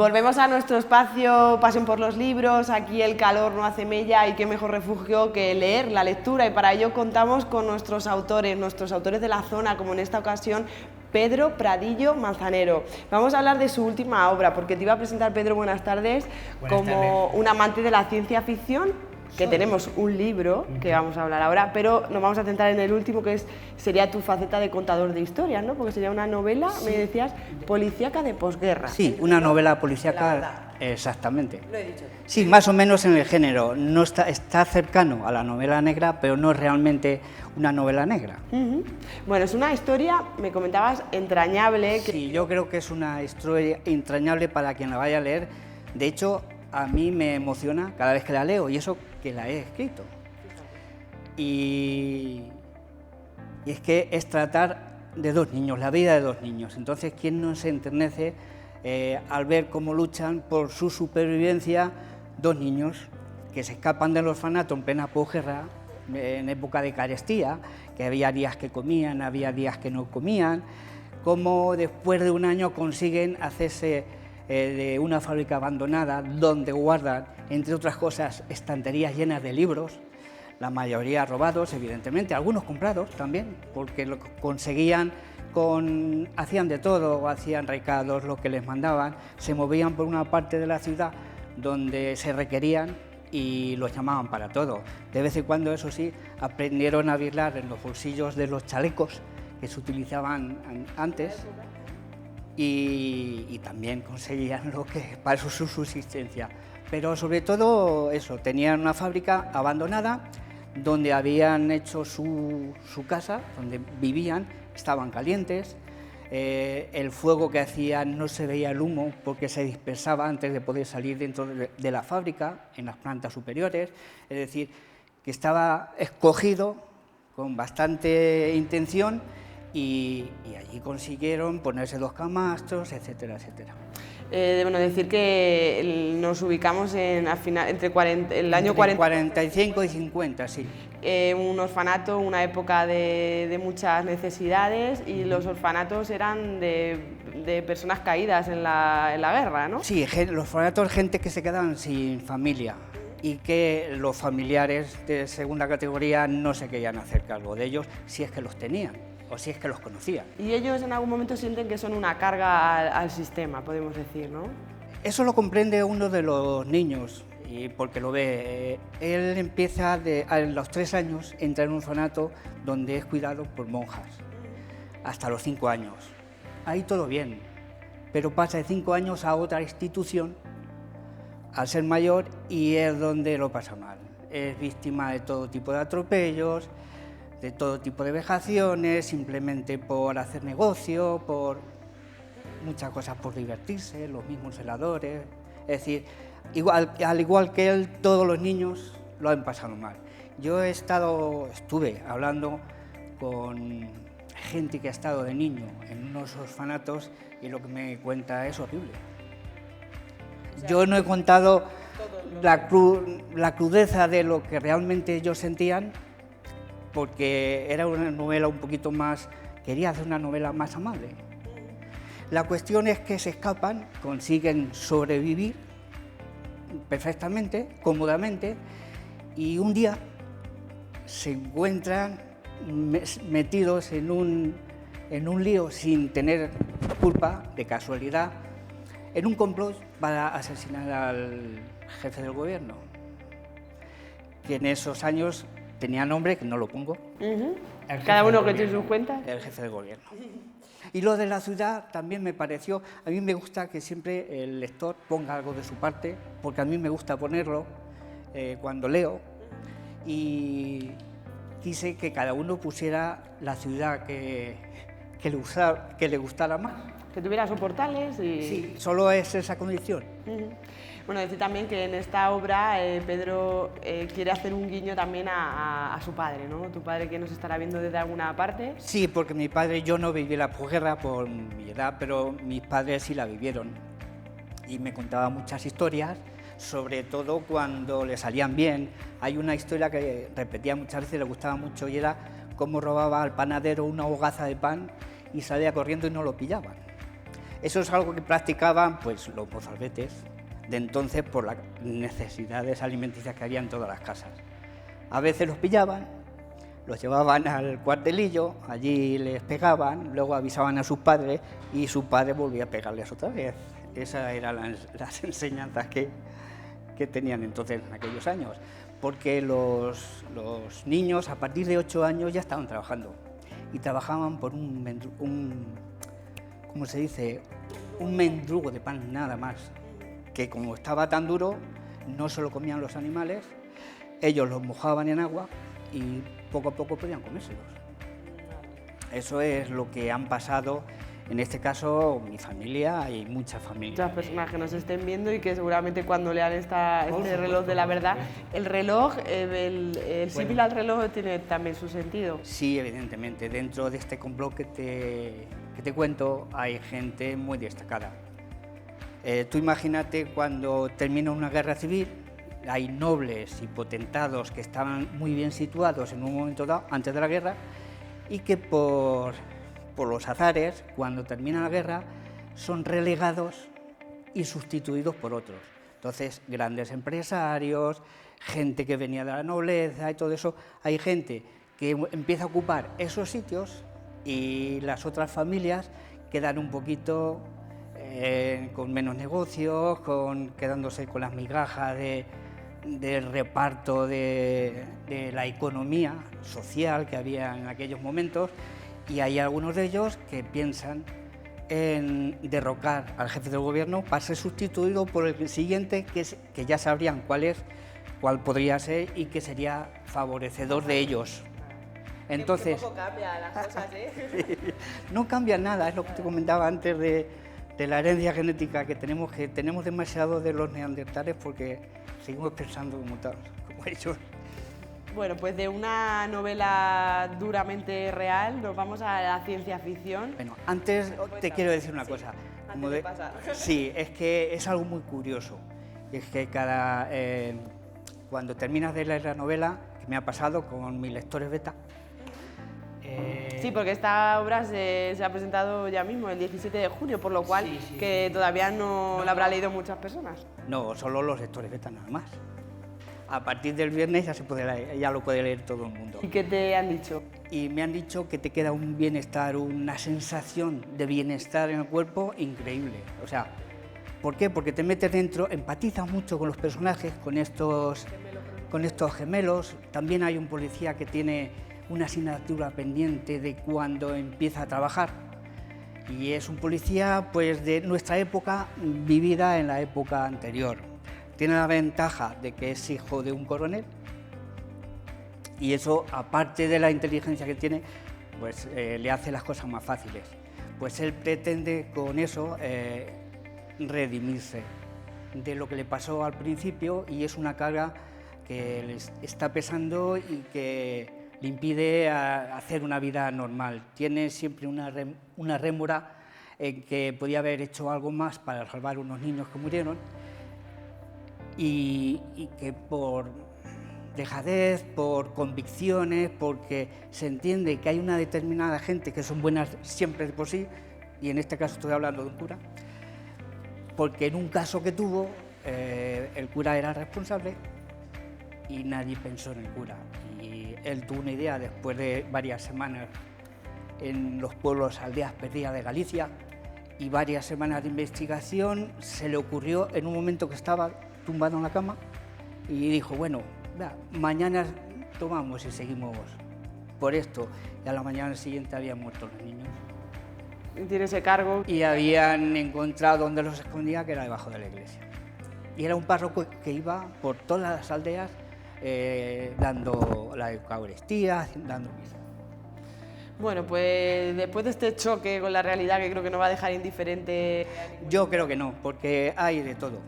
Volvemos a nuestro espacio Pasión por los libros. Aquí el calor no hace mella y qué mejor refugio que leer, la lectura, y para ello contamos con nuestros autores de la zona, como en esta ocasión Pedro Pradillo Manzanero. Vamos a hablar de su última obra, porque te iba a presentar, Pedro, buenas tardes, como un amante de la ciencia ficción, que tenemos un libro que vamos a hablar ahora, pero nos vamos a centrar en el último, que sería tu faceta de contador de historias, ¿no? Porque sería una novela, me decías, policíaca de posguerra. Sí, una novela policíaca, exactamente. Lo he dicho. Sí, más o menos en el género. No está cercano a la novela negra, pero no es realmente una novela negra. Bueno, es una historia, me comentabas, entrañable. Sí, yo creo que es una historia entrañable para quien la vaya a leer. De hecho, a mí me emociona cada vez que la leo, y eso que la he escrito. Y es que es tratar de dos niños, la vida de dos niños. Entonces, ¿quién no se enternece al ver cómo luchan por su supervivencia dos niños que se escapan del orfanato en plena posguerra, en época de carestía, que había días que comían, había días que no comían, cómo después de un año consiguen hacerse de una fábrica abandonada donde guardan, entre otras cosas, estanterías llenas de libros, la mayoría robados, evidentemente, algunos comprados también, porque lo conseguían hacían de todo, hacían recados, lo que les mandaban, se movían por una parte de la ciudad donde se requerían y los llamaban para todo. De vez en cuando, eso sí, aprendieron a birlar en los bolsillos de los chalecos que se utilizaban antes, y también conseguían lo que para su subsistencia. Pero sobre todo eso, tenían una fábrica abandonada donde habían hecho su casa, donde vivían, estaban calientes, el fuego que hacían no se veía el humo porque se dispersaba antes de poder salir dentro de la fábrica, en las plantas superiores, es decir, que estaba escogido con bastante intención, y allí consiguieron ponerse los camastros, etcétera, etcétera. Bueno, decir que nos ubicamos entre el año 45 y 50, sí. Un orfanato, una época de muchas necesidades, y los orfanatos eran de personas caídas en la guerra, ¿no? Sí, los orfanatos, gente que se quedaban sin familia y que los familiares de segunda categoría no se querían hacer cargo de ellos, si es que los tenían o si es que los conocían. Y ellos en algún momento sienten que son una carga al sistema, podemos decir, ¿no? Eso lo comprende uno de los niños, y porque lo ve. Él empieza a los 3 años, entra en un orfanato donde es cuidado por monjas, hasta los 5 años. Ahí todo bien, pero pasa de 5 años a otra institución, al ser mayor, y es donde lo pasa mal. Es víctima de todo tipo de atropellos, de todo tipo de vejaciones, simplemente por hacer negocio, por muchas cosas, por divertirse, los mismos celadores. Es decir, al igual que él, todos los niños lo han pasado mal. Yo estuve hablando con gente que ha estado de niño en unos orfanatos, y lo que me cuenta es horrible. Yo no he contado la crudeza de lo que realmente ellos sentían, porque era una novela un poquito más, quería hacer una novela más amable. La cuestión es que se escapan, consiguen sobrevivir perfectamente, cómodamente, y un día se encuentran metidos en un lío sin tener culpa, de casualidad, en un complot para asesinar al jefe del gobierno, que en esos años tenía nombre, que no lo pongo. Cada uno que tiene sus cuentas. El jefe del gobierno. Y lo de la ciudad también me pareció, a mí me gusta que siempre el lector ponga algo de su parte, porque a mí me gusta ponerlo cuando leo, y quise que cada uno pusiera la ciudad que le gustara más. Que tuviera soportales y... Sí, solo es esa condición. Bueno, decir también que en esta obra Pedro quiere hacer un guiño también a su padre, ¿no? Tu padre, que nos estará viendo desde alguna parte. Sí, porque mi padre, yo no viví la posguerra por mi edad, pero mis padres sí la vivieron. Y me contaba muchas historias, sobre todo cuando le salían bien. Hay una historia que repetía muchas veces, le gustaba mucho, y era cómo robaba al panadero una hogaza de pan y salía corriendo y no lo pillaban. Eso es algo que practicaban pues, los mozalbetes de entonces por las necesidades alimenticias que había en todas las casas. A veces los pillaban, los llevaban al cuartelillo, allí les pegaban, luego avisaban a sus padres y su padre volvía a pegarles otra vez. Esas eran las enseñanzas que tenían entonces en aquellos años, porque los niños a partir de 8 años ya estaban trabajando y trabajaban por ¿cómo se dice? Un mendrugo de pan nada más, que como estaba tan duro no se lo comían los animales, ellos los mojaban en agua y poco a poco podían comérselos. Eso es lo que han pasado, en este caso, mi familia y muchas familias. Muchas personas que nos estén viendo y que seguramente cuando lean este reloj de la verdad, el reloj, el símil al reloj tiene también su sentido. Sí, evidentemente. Dentro de este complot que te cuento hay gente muy destacada. Tú imagínate cuando termina una guerra civil, hay nobles y potentados que estaban muy bien situados en un momento dado, antes de la guerra, y que por los azares, cuando termina la guerra, son relegados y sustituidos por otros. Entonces, grandes empresarios, gente que venía de la nobleza y todo eso, hay gente que empieza a ocupar esos sitios y las otras familias quedan un poquito con menos negocios, quedándose con las migajas del reparto de la economía social que había en aquellos momentos, y hay algunos de ellos que piensan en derrocar al jefe del gobierno para ser sustituido por el siguiente, que ya sabrían cuál podría ser y que sería favorecedor de ellos. Entonces, que poco cambia las cosas, ¿eh? No cambia nada, es lo que te comentaba antes de la herencia genética que tenemos demasiado de los neandertales porque seguimos pensando como ellos. Bueno, pues de una novela duramente real nos vamos a la ciencia ficción. Bueno, antes te quiero decir una cosa. Antes de pasar. Sí, es que es algo muy curioso. Es que cuando terminas de leer la novela, que me ha pasado con mis lectores beta. Sí, porque esta obra se ha presentado ya mismo, el 17 de junio, por lo cual que todavía no la habrá leído muchas personas. No, solo los lectores beta nada más. A partir del viernes ya lo puede leer todo el mundo. ¿Y qué te han dicho? Y me han dicho que te queda un bienestar, una sensación de bienestar en el cuerpo increíble. O sea, ¿por qué? Porque te metes dentro, empatizas mucho con los personajes, con estos gemelos. También hay un policía que tiene una asignatura pendiente de cuando empieza a trabajar. Y es un policía pues, de nuestra época, vivida en la época anterior. Tiene la ventaja de que es hijo de un coronel y eso, aparte de la inteligencia que tiene, pues le hace las cosas más fáciles. Pues él pretende con eso redimirse de lo que le pasó al principio y es una carga que le está pesando y que le impide hacer una vida normal. Tiene siempre una rémora en que podía haber hecho algo más para salvar unos niños que murieron y que por dejadez, por convicciones, porque se entiende que hay una determinada gente que son buenas siempre de por sí, y en este caso estoy hablando de un cura, porque en un caso que tuvo, el cura era responsable y nadie pensó en el cura. Y él tuvo una idea después de varias semanas en los pueblos, aldeas perdidas de Galicia, y varias semanas de investigación, se le ocurrió en un momento que estaba tumbado en la cama y dijo, bueno, mañana tomamos y seguimos por esto. Y a la mañana siguiente habían muerto los niños. Tiene ese cargo. Y habían encontrado donde los escondía, que era debajo de la iglesia. Y era un párroco que iba por todas las aldeas dando la Eucaristía, dando misa. Bueno, pues después de este choque con la realidad que creo que nos va a dejar indiferente... Yo creo que no, porque hay de todo.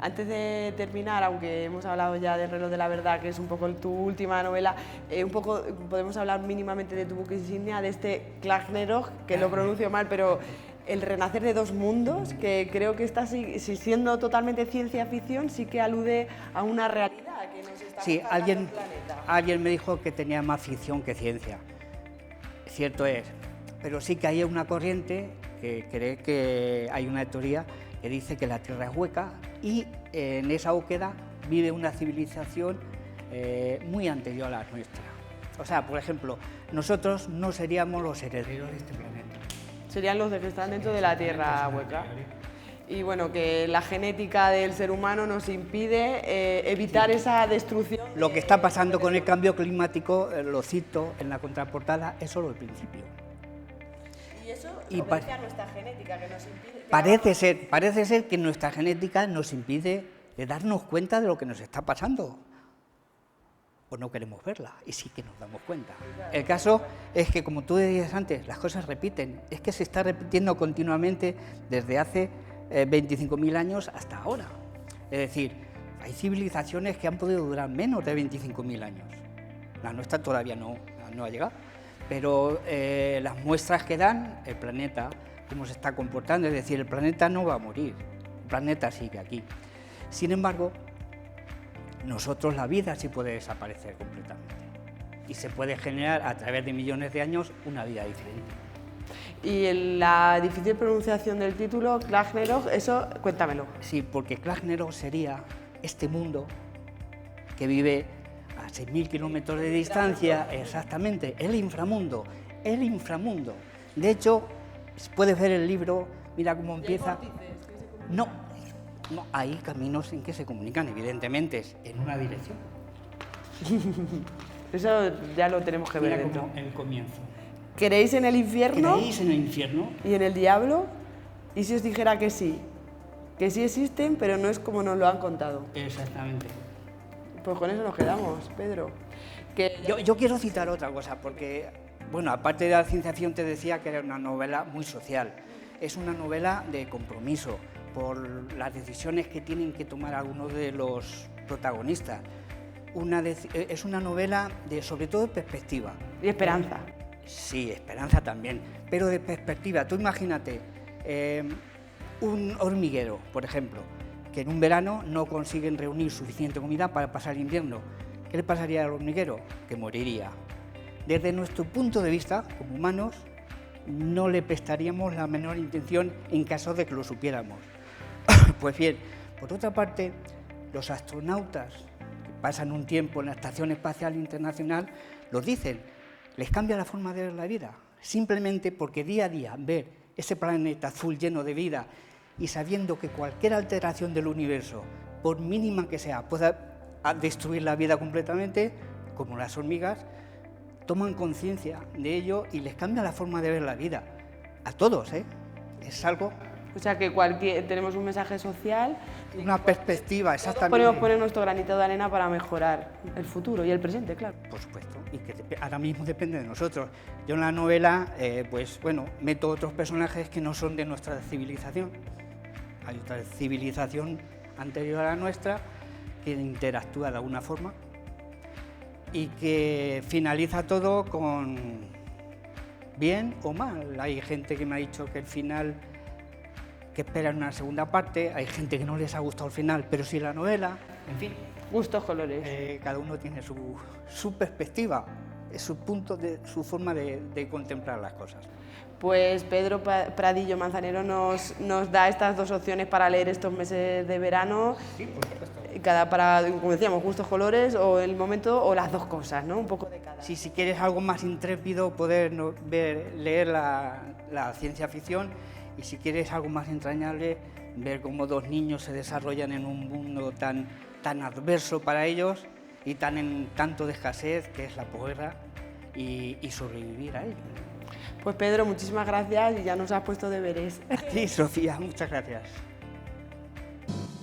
Antes de terminar, aunque hemos hablado ya del reloj de la verdad, que es un poco tu última novela, un poco podemos hablar mínimamente de tu buque insignia, de este Ragnarök, que lo pronuncio mal, pero el renacer de dos mundos, que creo que está siendo totalmente ciencia ficción, sí que alude a una realidad que nos está buscando el planeta. Alguien me dijo que tenía más ficción que cierto es, pero sí que hay una corriente porque cree que hay una teoría que dice que la Tierra es hueca y en esa oquedad vive una civilización muy anterior a la nuestra. O sea, por ejemplo, nosotros no seríamos los herederos de este planeta. Serían los que están dentro de la Tierra hueca. Y bueno, que la genética del ser humano nos impide evitar esa destrucción. Lo que está pasando con el cambio climático, lo cito en la contraportada, es solo el principio. Y eso obedece a nuestra genética, que nos impide... Parece ser que nuestra genética nos impide de darnos cuenta de lo que nos está pasando. O no queremos verla, y sí que nos damos cuenta. El caso es que, como tú decías antes, las cosas repiten. Es que se está repitiendo continuamente desde hace 25.000 años hasta ahora. Es decir, hay civilizaciones que han podido durar menos de 25.000 años. La nuestra todavía no ha llegado. Pero las muestras que dan, el planeta, cómo se está comportando, es decir, el planeta no va a morir, el planeta sigue aquí. Sin embargo, nosotros la vida sí puede desaparecer completamente y se puede generar a través de millones de años una vida diferente. Y en la difícil pronunciación del título, Ragnarök, eso cuéntamelo. Sí, porque Ragnarök sería este mundo que vive a 6.000 kilómetros de distancia, exactamente, el inframundo, el inframundo. De hecho, puedes ver el libro, mira cómo empieza. No, hay caminos en que se comunican, evidentemente, en una dirección. Eso ya lo tenemos que ver mira dentro. Como el comienzo. ¿Creéis en el infierno? ¿Creéis en el infierno? ¿Y en el diablo? ¿Y si os dijera que sí? Que sí existen, pero no es como nos lo han contado. Exactamente. Pues con eso nos quedamos, Pedro. Yo quiero citar otra cosa, porque, bueno, aparte de la ciencia ficción te decía que era una novela muy social. Es una novela de compromiso por las decisiones que tienen que tomar algunos de los protagonistas. Es una novela sobre todo de perspectiva. Y esperanza. Sí, esperanza también, pero de perspectiva. Tú imagínate un hormiguero, por ejemplo, que en un verano no consiguen reunir suficiente comida para pasar el invierno. ¿Qué le pasaría al hormiguero? Que moriría. Desde nuestro punto de vista, como humanos, no le prestaríamos la menor intención en caso de que lo supiéramos. Pues bien, por otra parte, los astronautas que pasan un tiempo en la Estación Espacial Internacional lo dicen, les cambia la forma de ver la vida, simplemente porque día a día ver ese planeta azul lleno de vida y sabiendo que cualquier alteración del universo, por mínima que sea, pueda destruir la vida completamente, como las hormigas, toman conciencia de ello y les cambia la forma de ver la vida. A todos, ¿eh? Es algo... O sea que tenemos un mensaje social. Una perspectiva, exactamente. Podemos poner nuestro granito de arena para mejorar el futuro y el presente, claro. Por supuesto, y que ahora mismo depende de nosotros. Yo en la novela, pues bueno, meto otros personajes que no son de nuestra civilización. Hay otra civilización anterior a la nuestra que interactúa de alguna forma y que finaliza todo con bien o mal. Hay gente que me ha dicho que el final, que esperan una segunda parte, hay gente que no les ha gustado el final, pero sí la novela, en fin. Gustos, colores. Cada uno tiene su perspectiva, su forma de contemplar las cosas. Pues Pedro Pradillo Manzanero nos da estas dos opciones para leer estos meses de verano. Sí, por supuesto. Para, como decíamos, gustos, colores, o el momento, o las dos cosas, ¿no? Un poco de cada. Sí, si quieres algo más intrépido, poder leer la ciencia ficción, y si quieres algo más entrañable, ver cómo dos niños se desarrollan en un mundo tan adverso para ellos y en tanto de escasez, que es la posguerra, y sobrevivir a ello. Pues Pedro, muchísimas gracias y ya nos has puesto deberes. A ti, Sofía, muchas gracias.